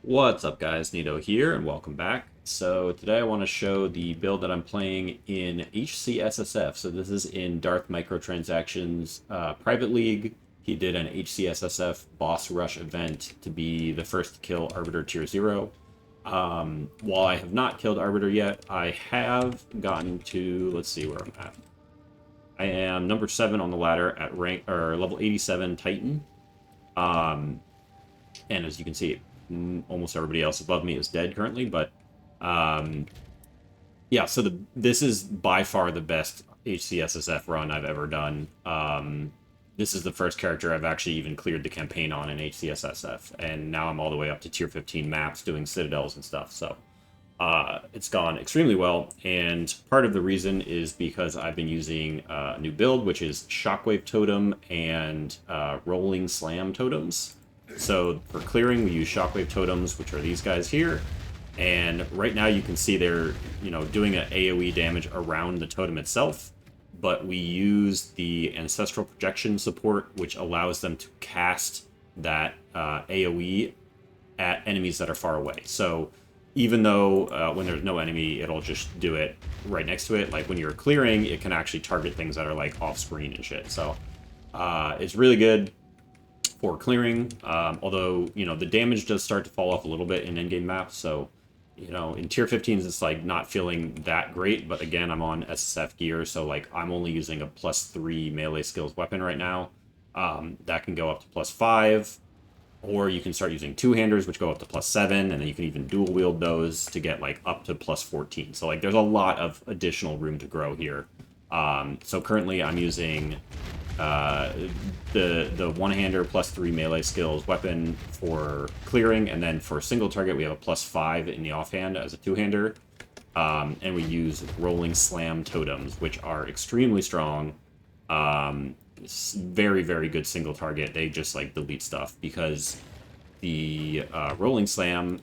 What's up guys, Nito here and welcome back. So today I want to show the build that I'm playing in HCSSF. So this is in Darth Microtransactions Private League. He did an HCSSF boss rush event to be the first to kill Arbiter Tier 0. While I have not killed Arbiter yet, I have gotten to, let's see where I'm at. I am number 7 on the ladder at rank or level 87 Titan. And as you can see, almost everybody else above me is dead currently, but yeah, so this is by far the best HCSSF run I've ever done. This is the first character I've actually even cleared the campaign on in HCSSF, and now I'm all the way up to tier 15 maps doing citadels and stuff, so it's gone extremely well, and part of the reason is because I've been using a new build, which is Shockwave Totem and Rolling Slam Totems. So for clearing, we use Shockwave Totems, which are these guys here. And right now you can see they're, doing an AoE damage around the totem itself. But we use the Ancestral Projection support, which allows them to cast that AoE at enemies that are far away. So even though when there's no enemy, it'll just do it right next to it. Like when you're clearing, it can actually target things that are like off screen and shit. So it's really good for clearing, although, the damage does start to fall off a little bit in endgame maps, so, in tier 15s, it's, like, not feeling that great, but again, I'm on SSF gear, so, like, I'm only using a +3 melee skills weapon right now. That can go up to +5, or you can start using two-handers, which go up to +7, and then you can even dual-wield those to get, like, up to +14. So, like, there's a lot of additional room to grow here. So currently I'm using the one-hander +3 melee skills weapon for clearing, and then for single target we have a +5 in the offhand as a two-hander, and we use Rolling Slam Totems, which are extremely strong. Very, very good single target. They just like delete stuff because the Rolling Slam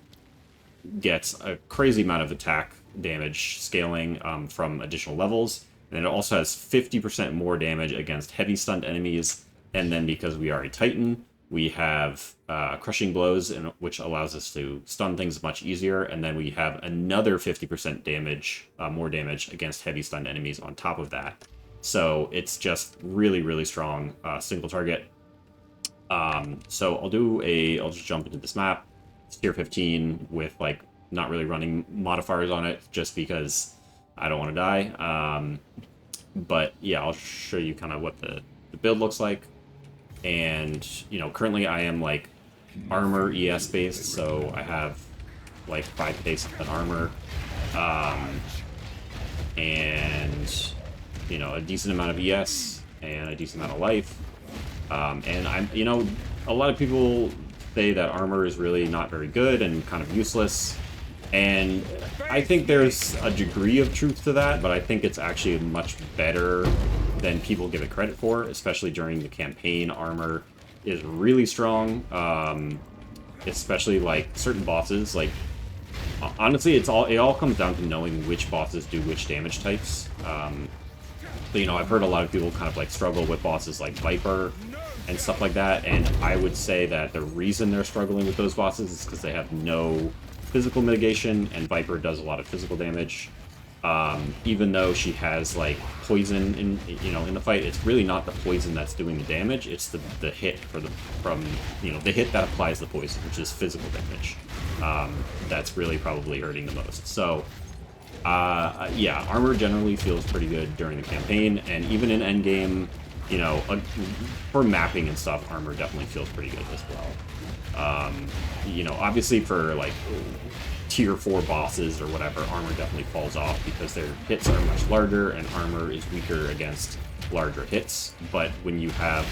gets a crazy amount of attack damage scaling from additional levels. And it also has 50% more damage against heavy stunned enemies. And then because we are a Titan, we have Crushing Blows, which allows us to stun things much easier. And then we have another 50% damage, more damage against heavy stunned enemies on top of that. So it's just really, really strong single target. So I'll just jump into this map. It's tier 15 with like not really running modifiers on it just because I don't want to die. But yeah, I'll show you kind of what the build looks like. And, currently I am like armor ES based, so I have like 5 base and armor. And, a decent amount of ES and a decent amount of life. And I'm, a lot of people say that armor is really not very good and kind of useless. And I think there's a degree of truth to that, but I think it's actually much better than people give it credit for, especially during the campaign. Armor is really strong, especially like certain bosses. Like, honestly, it all comes down to knowing which bosses do which damage types. But, I've heard a lot of people kind of like struggle with bosses like Viper and stuff like that, and I would say that the reason they're struggling with those bosses is because they have no physical mitigation, and Viper does a lot of physical damage. Even though she has like poison in the fight, it's really not the poison that's doing the damage. It's the hit from the hit that applies the poison, which is physical damage. That's really probably hurting the most. So yeah, armor generally feels pretty good during the campaign, and even in endgame, for mapping and stuff, armor definitely feels pretty good as well. Obviously for like tier 4 bosses or whatever, armor definitely falls off because their hits are much larger and armor is weaker against larger hits. But when you have,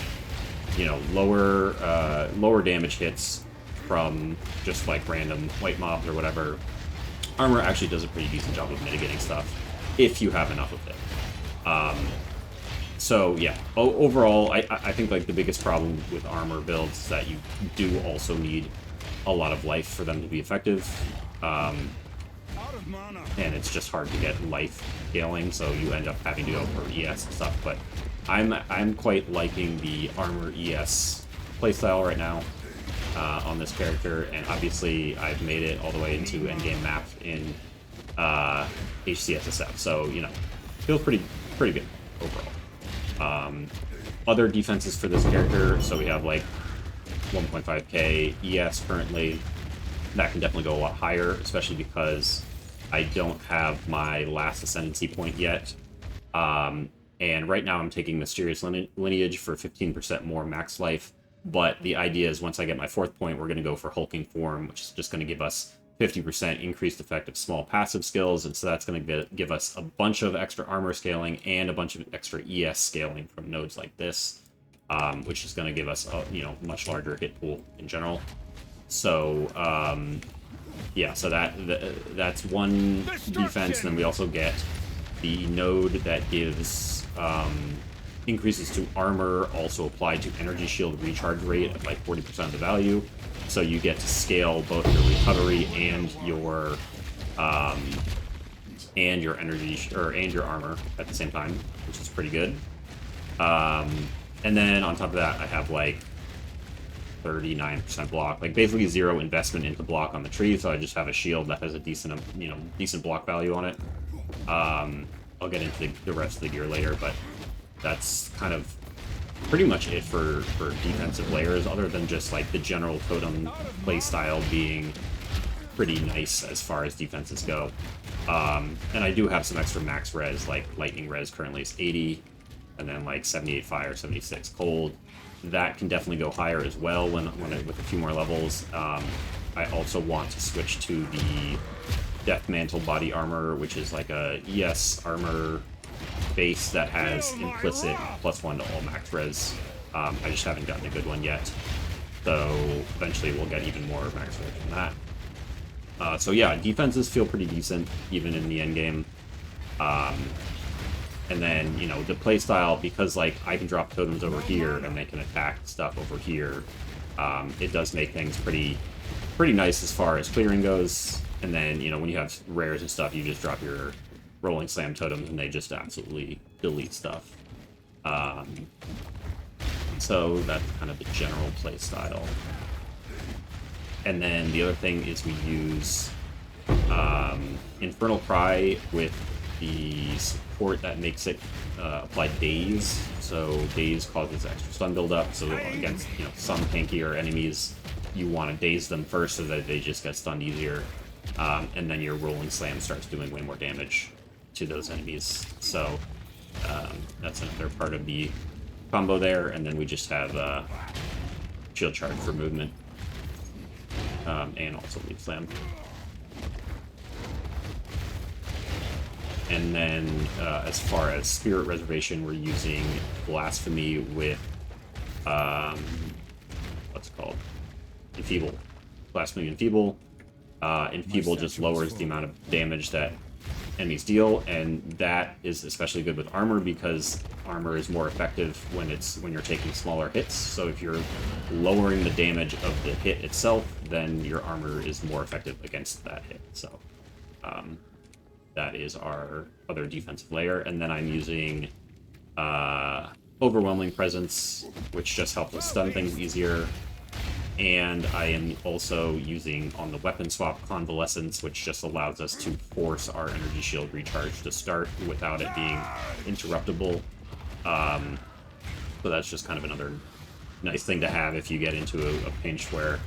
lower damage hits from just like random white mobs or whatever, armor actually does a pretty decent job of mitigating stuff if you have enough of it. So yeah, overall, I think like the biggest problem with armor builds is that you do also need a lot of life for them to be effective, and it's just hard to get life scaling, so you end up having to go for ES and stuff. But I'm quite liking the armor ES playstyle right now. on this character, and obviously I've made it all the way into endgame map in HCSSF, so, you know, feels pretty good overall. Other defenses for this character, so we have like 1.5k ES currently. That can definitely go a lot higher, especially because I don't have my last ascendancy point yet. And right now I'm taking Mysterious Lineage for 15% more max life, but the idea is once I get my 4th point, we're going to go for Hulking Form, which is just going to give us 50% increased effect of small passive skills, and so that's going to give us a bunch of extra armor scaling and a bunch of extra ES scaling from nodes like this, which is going to give us a, you know, much larger hit pool in general. So yeah, so that's one defense. And then we also get the node that gives increases to armor, also applied to energy shield recharge rate at like 40% of the value. So you get to scale both your recovery and your energy and your armor at the same time, which is pretty good. And then on top of that, I have like 39% block, like basically zero investment into block on the tree. So I just have a shield that has a decent, you know, decent block value on it. I'll get into the rest of the gear later, but that's kind of pretty much it for defensive layers, other than just like the general totem playstyle being pretty nice as far as defenses go. And I do have some extra max res, like lightning res currently is 80, and then like 78 fire, 76 cold. That can definitely go higher as well when with a few more levels. I also want to switch to the Death Mantle body armor, which is like a ES armor base that has implicit +1 to all max res. I just haven't gotten a good one yet, so eventually we'll get even more max res from that. So yeah, defenses feel pretty decent even in the end game. And then, you know, the playstyle, because like I can drop totems over here and they can attack stuff over here, it does make things pretty nice as far as clearing goes. And then, you know, when you have rares and stuff, you just drop your Rolling Slam totems and they just absolutely delete stuff. So that's kind of the general playstyle. And then the other thing is we use Infernal Cry with the support that makes it apply Daze. So Daze causes extra stun buildup, so against, you know, some tankier enemies, you want to daze them first so that they just get stunned easier. And then your Rolling Slam starts doing way more damage to those enemies. So that's another part of the combo there. And then we just have Shield Charge for movement, and also Leaf Slam. And then as far as Spirit Reservation, we're using Blasphemy with what's it called? Enfeeble. Blasphemy Enfeeble. Enfeeble just lowers the amount of damage that enemies deal, and that is especially good with armor because armor is more effective when you're taking smaller hits. So if you're lowering the damage of the hit itself, then your armor is more effective against that hit. So that is our other defensive layer. And then I'm using Overwhelming Presence, which just helps us stun things easier. And I am also using, on the weapon swap, Convalescence, which just allows us to force our energy shield recharge to start without it being interruptible. So that's just kind of another nice thing to have if you get into a pinch where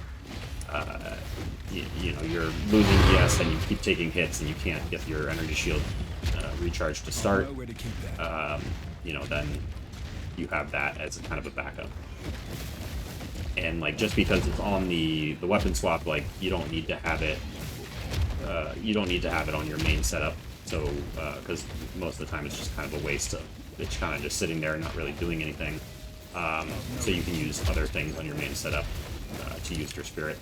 you know, you're losing ES and you keep taking hits and you can't get your energy shield recharge to start. You know, then you have that as a kind of a backup. And like, just because it's on the weapon swap, like, you don't need to have it on your main setup. So because most of the time it's just kind of a waste of, it's kind of just sitting there and not really doing anything. So you can use other things on your main setup to use your spirit.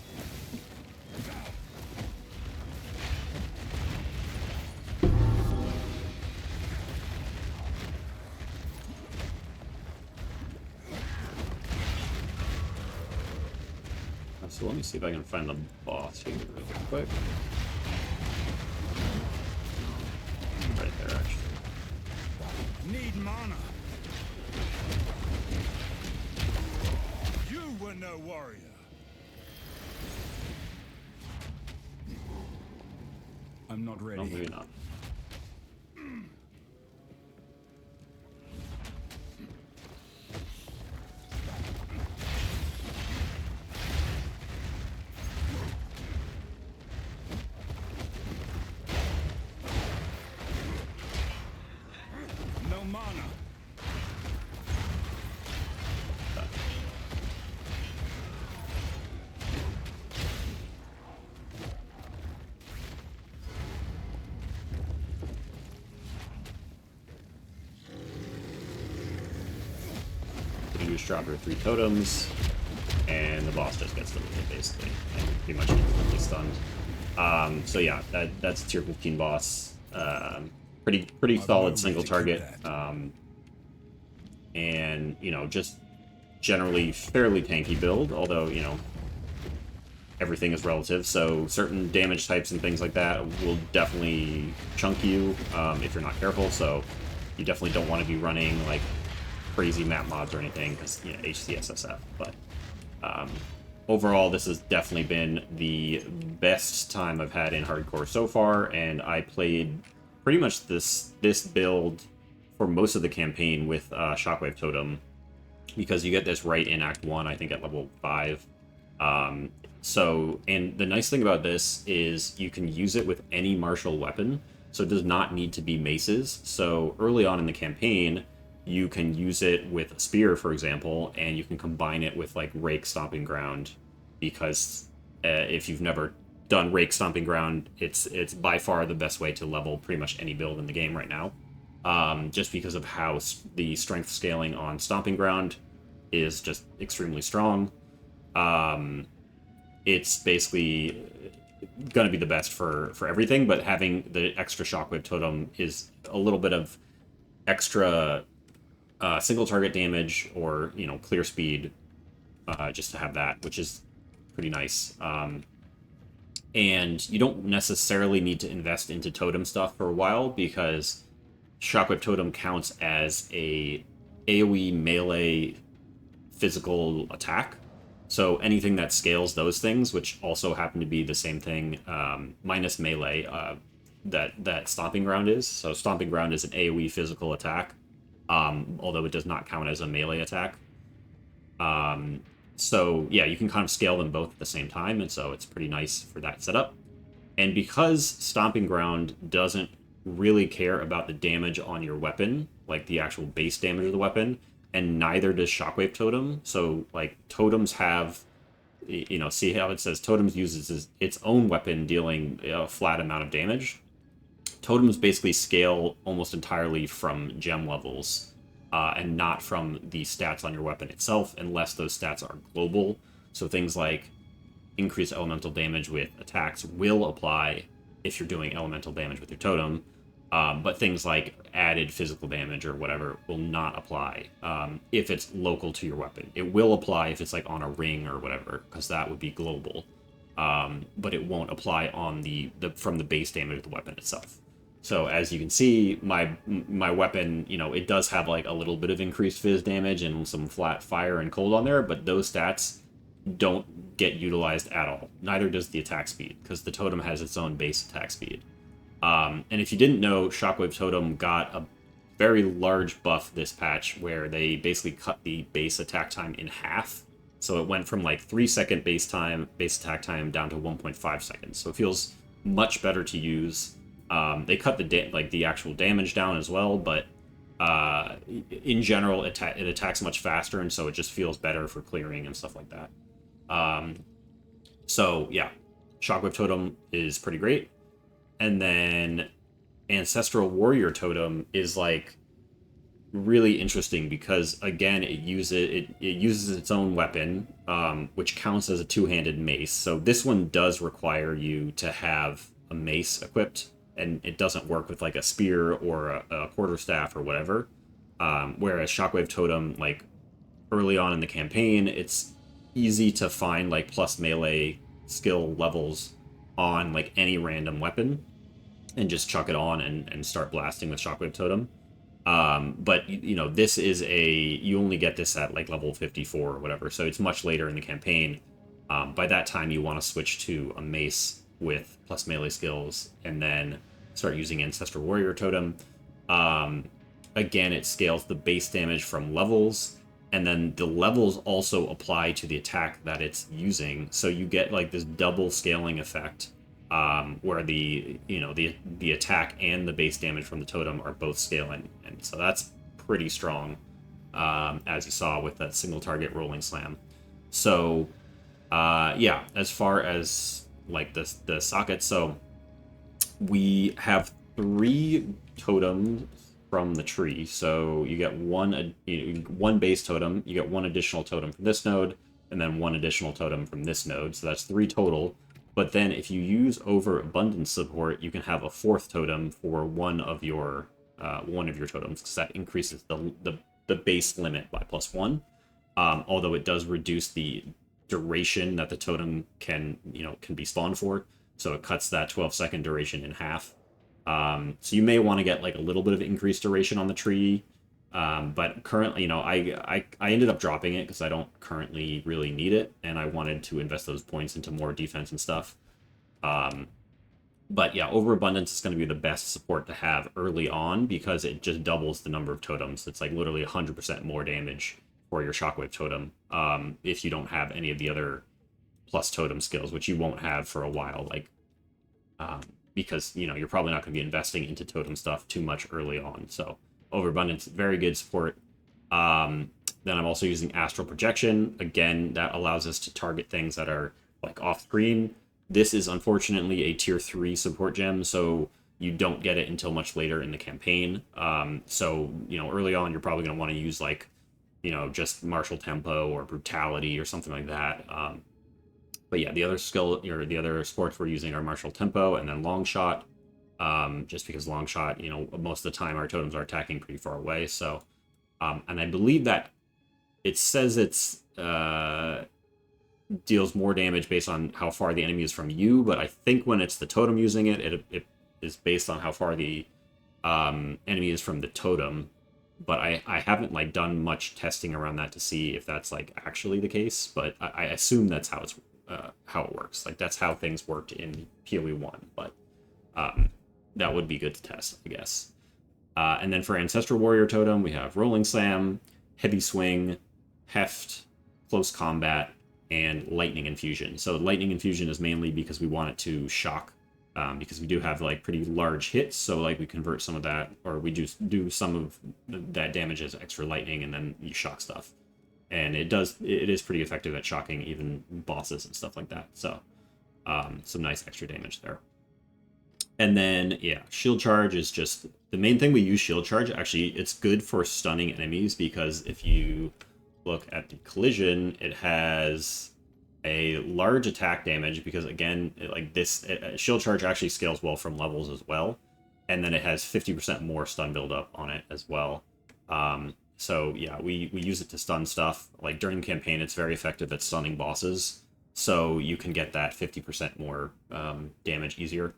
So let me see if I can find the boss here really quick. Right there, actually. Need mana. You were no warrior. I'm not ready. No, maybe not. No mana. You just drop your 3 totems, and the boss just gets deleted, basically, and pretty much instantly stunned. So yeah, that's a tier 15 boss. Pretty solid single target, and you know, just generally fairly tanky build. Although you know, everything is relative, so certain damage types and things like that will definitely chunk you if you're not careful. So you definitely don't want to be running like crazy map mods or anything, because you know, HCSSF. But overall, this has definitely been the best time I've had in hardcore so far, and I played pretty much this build for most of the campaign with Shockwave Totem, because you get this right in Act 1, I think at level 5. So, and the nice thing about this is you can use it with any martial weapon, so it does not need to be maces. So early on in the campaign, you can use it with a spear, for example, and you can combine it with like Rake Stomping Ground, because if you've never done Rake Stomping Ground, it's by far the best way to level pretty much any build in the game right now. Just because of how the strength scaling on Stomping Ground is just extremely strong. It's basically going to be the best for everything, but having the extra Shockwave Totem is a little bit of extra single target damage, or you know, clear speed, just to have that, which is pretty nice. And you don't necessarily need to invest into totem stuff for a while, because Shockwave Totem counts as a AoE melee physical attack. So anything that scales those things, which also happen to be the same thing, minus melee, that Stomping Ground is. So Stomping Ground is an AoE physical attack, although it does not count as a melee attack. So yeah, you can kind of scale them both at the same time, and so it's pretty nice for that setup. And because Stomping Ground doesn't really care about the damage on your weapon, like the actual base damage of the weapon, and neither does Shockwave Totem. So like totems have, you know, see how it says Totems uses its own weapon dealing a flat amount of damage. Totems basically scale almost entirely from gem levels, and not from the stats on your weapon itself, unless those stats are global. So things like increased elemental damage with attacks will apply if you're doing elemental damage with your totem, but things like added physical damage or whatever will not apply if it's local to your weapon. It will apply if it's like on a ring or whatever, because that would be global, but it won't apply on the from the base damage of the weapon itself. So as you can see, my weapon, you know, it does have like a little bit of increased phys damage and some flat fire and cold on there, but those stats don't get utilized at all. Neither does the attack speed, because the totem has its own base attack speed. And if you didn't know, Shockwave Totem got a very large buff this patch, where they basically cut the base attack time in half. So it went from like 3-second base attack time down to 1.5 seconds. So it feels much better to use. They cut the actual damage down as well, but in general, it attacks much faster, and so it just feels better for clearing and stuff like that. So yeah, Shockwave Totem is pretty great. And then Ancestral Warrior Totem is like really interesting, because again, it uses its own weapon, which counts as a two-handed mace. So this one does require you to have a mace equipped, and it doesn't work with like a spear or a quarterstaff or whatever. Whereas Shockwave Totem, like early on in the campaign, it's easy to find like plus melee skill levels on like any random weapon, and just chuck it on and start blasting with Shockwave Totem. But you know, this is you only get this at like level 54 or whatever, so it's much later in the campaign. By that time, you want to switch to a mace, with plus melee skills, and then start using Ancestral Warrior Totem. Again, it scales the base damage from levels, and then the levels also apply to the attack that it's using. So you get like this double scaling effect, where the attack and the base damage from the totem are both scaling, and so that's pretty strong, as you saw with that single target rolling slam. So yeah, as far as like the sockets, so we have 3 totems from the tree. So you get one base totem, you get 1 additional totem from this node, and then 1 additional totem from this node. So that's 3 total. But then if you use overabundance support, you can have a 4th totem for one of your totems, because that increases the base limit by +1. Although it does reduce the duration that the totem can be spawned for. So it cuts that 12-second duration in half. So you may want to get like a little bit of increased duration on the tree. But currently, I ended up dropping it because I don't currently really need it, and I wanted to invest those points into more defense and stuff. But yeah, overabundance is going to be the best support to have early on, because it just doubles the number of totems. It's like literally 100% more damage for your Shockwave totem, if you don't have any of the other plus totem skills, which you won't have for a while, like because you're probably not going to be investing into totem stuff too much early on. So overabundance, very good support. Then I'm also using astral projection. Again, that allows us to target things that are like off screen. This is unfortunately a tier 3 support gem, so you don't get it until much later in the campaign. So early on, you're probably going to want to use like just martial tempo or brutality or something like that. But yeah, the other skill or the other sports we're using are martial tempo and then long shot. Just because long shot, most of the time our totems are attacking pretty far away. So, and I believe that it says it's deals more damage based on how far the enemy is from you. But I think when it's the totem using it, it is based on how far the enemy is from the totem. But I haven't like done much testing around that to see if that's like actually the case. But I assume that's how it works. Like that's how things worked in PoE1. But that would be good to test, I guess. And then for Ancestral Warrior Totem, we have Rolling Slam, Heavy Swing, Heft, Close Combat, and Lightning Infusion. So Lightning Infusion is mainly because we want it to shock, because we do have like pretty large hits. So like we convert some of that, or we just do some of that damage as extra lightning, and then you shock stuff. And it is pretty effective at shocking even bosses and stuff like that. So some nice extra damage there. And then, yeah, Shield Charge is just the main thing we use Shield Charge. Actually, it's good for stunning enemies, because if you look at the collision, it has a large attack damage, because again, Shield Charge actually scales well from levels as well. And then it has 50% more stun buildup on it as well. So yeah, we use it to stun stuff. Like during the campaign, it's very effective at stunning bosses. So you can get that 50% more damage easier.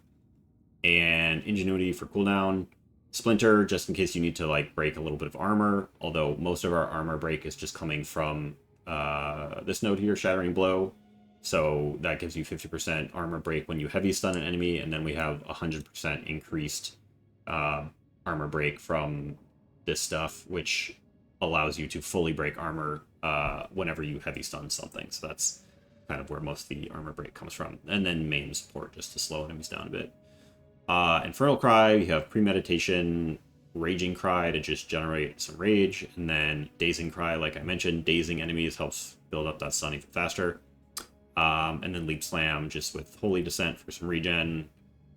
And Ingenuity for cooldown. Splinter, just in case you need to like break a little bit of armor, although most of our armor break is just coming from this node here, Shattering Blow. So that gives you 50% armor break when you heavy stun an enemy, and then we have 100% increased armor break from this stuff, which allows you to fully break armor whenever you heavy stun something. So that's kind of where most of the armor break comes from. And then main support, just to slow enemies down a bit. Infernal Cry, you have Premeditation, Raging Cry to just generate some rage, and then Dazing Cry, like I mentioned, dazing enemies helps build up that stun even faster. And then Leap Slam just with Holy Descent for some regen,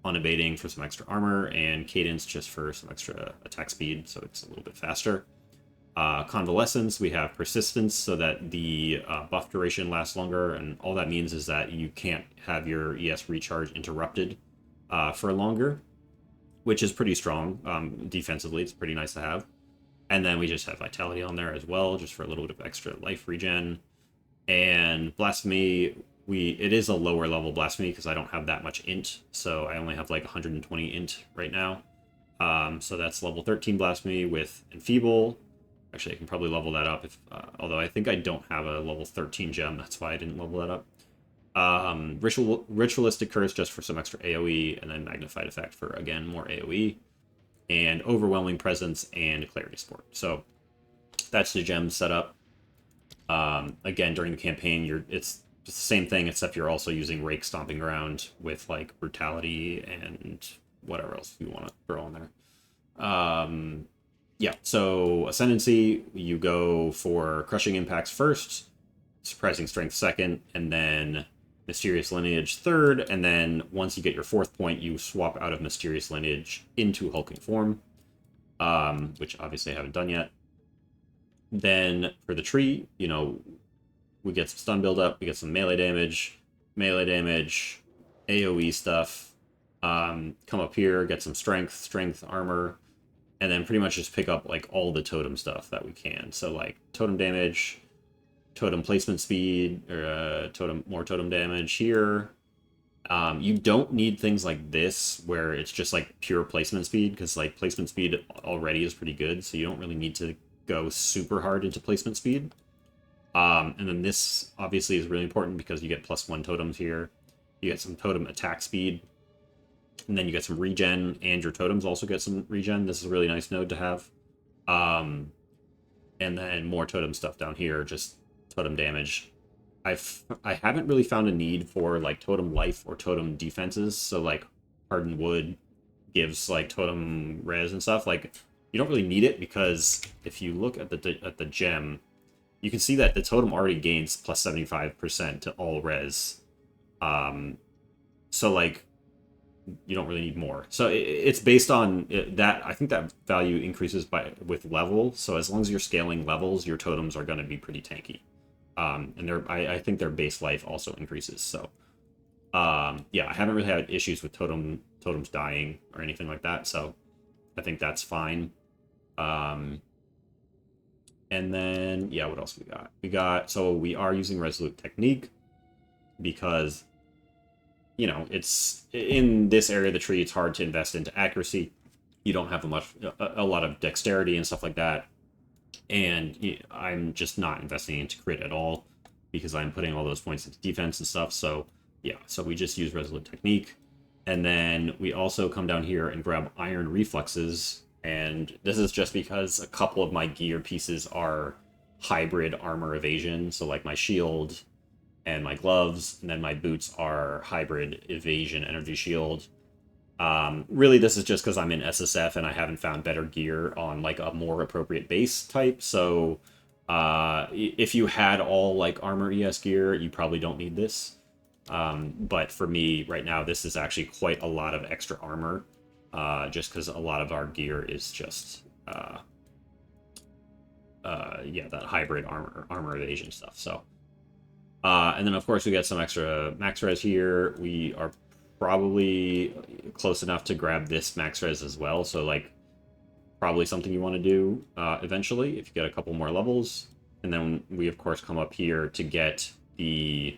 Unabating for some extra armor, and Cadence just for some extra attack speed, so it's a little bit faster. Convalescence, we have Persistence, so that the buff duration lasts longer, and all that means is that you can't have your ES recharge interrupted for longer, which is pretty strong. Defensively, it's pretty nice to have. And then we just have Vitality on there as well, just for a little bit of extra life regen. And Blasphemy, it is a lower level Blasphemy because I don't have that much int, so I only have like 120 int right now. So that's level 13 Blasphemy with Enfeeble. Actually, I can probably level that up, although I think I don't have a level 13 gem, that's why I didn't level that up. Ritualistic Curse just for some extra AoE, and then Magnified Effect for, again, more AoE, and Overwhelming Presence and Clarity Sport. So that's the gem setup. Again, during the campaign, it's the same thing, except you're also using Rake Stomping Ground with, like, Brutality and whatever else you want to throw in there. Yeah, so Ascendancy, you go for Crushing Impacts first, Surprising Strength second, and then Mysterious Lineage third, and then once you get your 4th point, you swap out of Mysterious Lineage into Hulking Form, which obviously I haven't done yet. Then for the tree, you know, we get some stun build up, we get some melee damage, AoE stuff. Come up here, get some strength, armor, and then pretty much just pick up like all the totem stuff that we can. So like totem damage, totem placement speed, or more totem damage here. You don't need things like this where it's just like pure placement speed, because like placement speed already is pretty good, so you don't really need to go super hard into placement speed. And then this obviously is really important because you get +1 totems here. You get some totem attack speed, and then you get some regen, and your totems also get some regen. This is a really nice node to have. And then more totem stuff down here, just totem damage. I haven't really found a need for like totem life or totem defenses. So like Hardened Wood gives like totem res and stuff. Like you don't really need it, because if you look at the gem, you can see that the totem already gains +75% to all res. So like you don't really need more. So it's based on that. I think that value increases with level. So as long as you're scaling levels, your totems are going to be pretty tanky. And I think their base life also increases. So yeah, I haven't really had issues with totems dying or anything like that. So I think that's fine. And then yeah, what else we got? So we are using Resolute Technique because, you know, it's in this area of the tree, it's hard to invest into accuracy. You don't have a lot of dexterity and stuff like that. And I'm just not investing into crit at all because I'm putting all those points into defense and stuff. So yeah, so we just use Resolute Technique. And then we also come down here and grab Iron Reflexes. And this is just because a couple of my gear pieces are hybrid armor evasion. So like my shield and my gloves, and then my boots are hybrid evasion energy shield. Really, this is just because I'm in SSF and I haven't found better gear on like a more appropriate base type. So if you had all like armor ES gear, you probably don't need this. But for me right now, this is actually quite a lot of extra armor, just because a lot of our gear is just yeah, that hybrid armor evasion stuff. So and then of course we get some extra max res here. We are probably close enough to grab this max res as well, so like probably something you want to do eventually if you get a couple more levels. And then we of course come up here to get the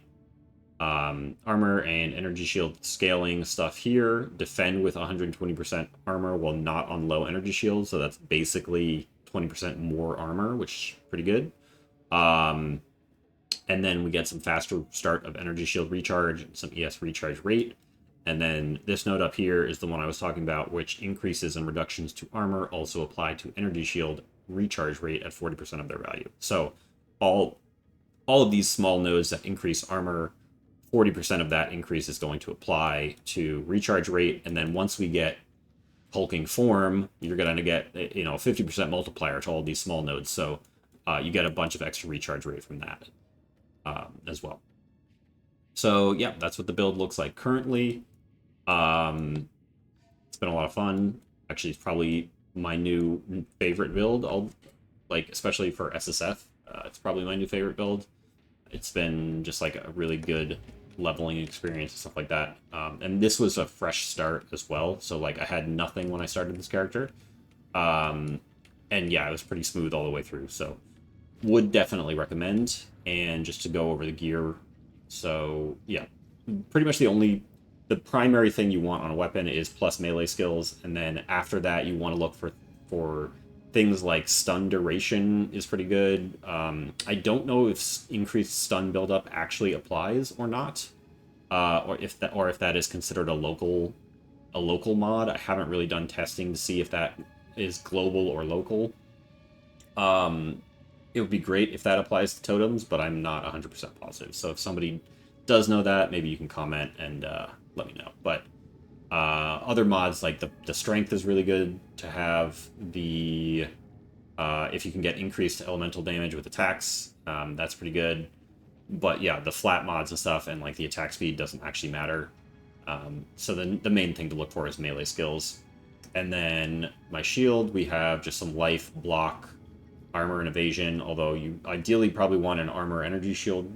armor and energy shield scaling stuff here. Defend with 120% armor while not on low energy shield, so that's basically 20% more armor, which is pretty good. And then we get some faster start of energy shield recharge, some ES recharge rate. And then this node up here is the one I was talking about, which increases and reductions to armor also apply to energy shield recharge rate at 40% of their value. So all of these small nodes that increase armor, 40% of that increase is going to apply to recharge rate. And then once we get hulking form, you're going to get, you know, 50% multiplier to all these small nodes. So you get a bunch of extra recharge rate from that as well. So yeah, that's what the build looks like currently. It's been a lot of fun. Actually, it's probably my new favorite build. Especially for SSF, it's probably my new favorite build. It's been just like a really good leveling experience and stuff like that. And this was a fresh start as well. So like I had nothing when I started this character. And yeah, it was pretty smooth all the way through. So would definitely recommend. And just to go over the gear. So yeah, pretty much the primary thing you want on a weapon is plus melee skills. And then after that, you want to look for things like stun duration is pretty good. I don't know if increased stun buildup actually applies or not. or if that is considered a local mod. I haven't really done testing to see if that is global or local. It would be great if that applies to totems, but I'm not 100% positive. So if somebody does know that, maybe you can comment and let me know. But other mods, like the strength is really good to have. The if you can get increased elemental damage with attacks, that's pretty good. But yeah, the flat mods and stuff, and like the attack speed doesn't actually matter. So the main thing to look for is melee skills. And then my shield, we have just some life, block, armor, and evasion, although you ideally probably want an armor energy shield,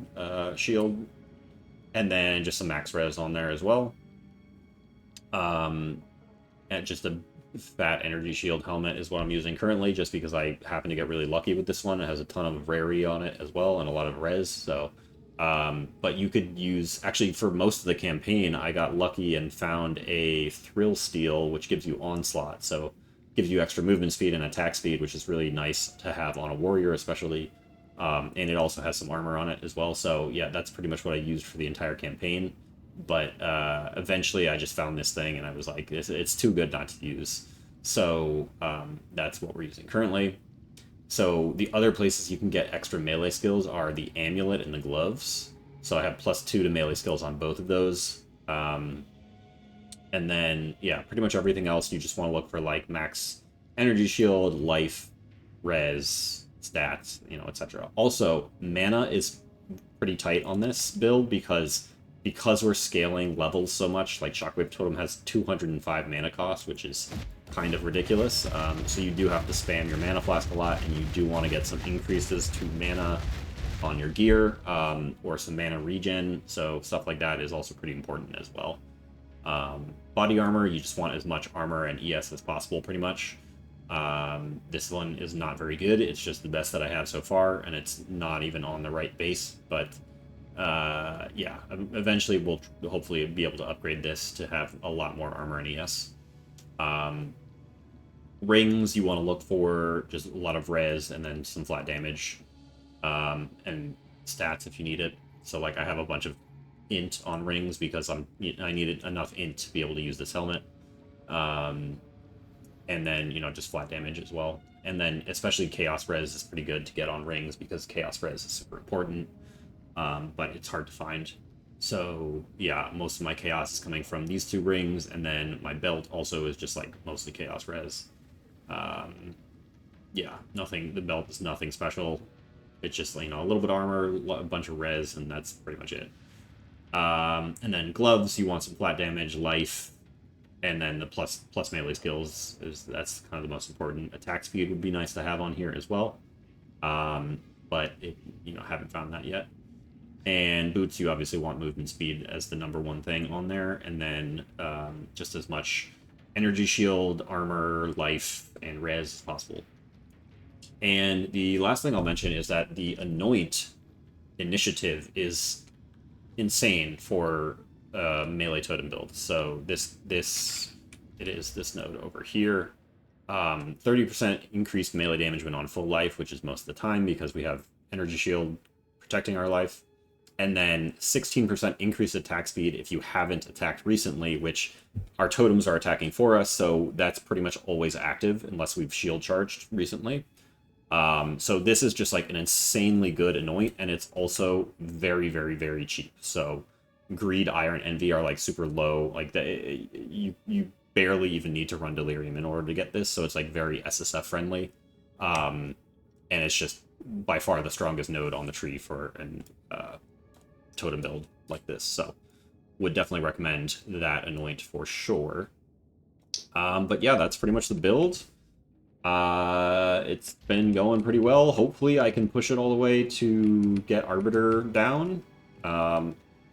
and then just some max res on there as well. And just a fat energy shield helmet is what I'm using currently, just because I happen to get really lucky with this one. It has a ton of rarity on it as well, and a lot of res, so... but you could use... Actually, for most of the campaign, I got lucky and found a Thrill Steel, which gives you Onslaught, so gives you extra movement speed and attack speed, which is really nice to have on a warrior, especially. And it also has some armor on it as well, so yeah, that's pretty much what I used for the entire campaign. But eventually I just found this thing, and I was like, it's too good not to use. So that's what we're using currently. So the other places you can get extra melee skills are the amulet and the gloves. So I have +2 to melee skills on both of those. And then, yeah, pretty much everything else you just want to look for, like max energy shield, life, res, stats, etc. Also, mana is pretty tight on this build because we're scaling levels so much. Like Shockwave Totem has 205 mana cost, which is kind of ridiculous. So you do have to spam your mana flask a lot, and you do want to get some increases to mana on your gear, or some mana regen, so stuff like that is also pretty important as well. Body armor, you just want as much armor and ES as possible, pretty much. This one is not very good, it's just the best that I have so far, and it's not even on the right base, but yeah, eventually we'll hopefully be able to upgrade this to have a lot more armor and ES. Rings, you want to look for just a lot of res and then some flat damage, and stats if you need it. So like I have a bunch of int on rings because I needed enough int to be able to use this helmet. And then, just flat damage as well. And then especially chaos res is pretty good to get on rings because chaos res is super important, but it's hard to find. So yeah, most of my chaos is coming from these two rings, and then my belt also is just like mostly chaos res. Yeah, the belt is nothing special. It's just, a little bit of armor, a bunch of res, and that's pretty much it. And then gloves, you want some flat damage, life, and then the plus melee skills, that's kind of the most important. Attack speed would be nice to have on here as well. But haven't found that yet. And boots, you obviously want movement speed as the #1 thing on there, and then just as much energy shield, armor, life, and res as possible. And the last thing I'll mention is that the Anoint initiative is insane for melee totem build. So it is this node over here. 30% increased melee damage when on full life, which is most of the time because we have energy shield protecting our life. And then 16% increased attack speed if you haven't attacked recently, which our totems are attacking for us, so that's pretty much always active unless we've shield charged recently. So this is just like an insanely good Anoint, and it's also very, very, very cheap. So Greed, Ire, and Envy are like super low. Like you barely even need to run Delirium in order to get this, so it's like very SSF friendly. And it's just by far the strongest node on the tree for an totem build like this. So would definitely recommend that Anoint for sure. But yeah, that's pretty much the build. It's been going pretty well. Hopefully I can push it all the way to get Arbiter down.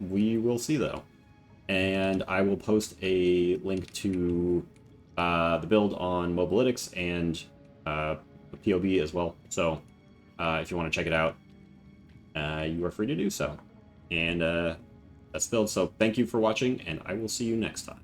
We will see though. And I will post a link to the build on Mobalytics and POB as well. So if you want to check it out, you are free to do so. And that's the build. So thank you for watching, and I will see you next time.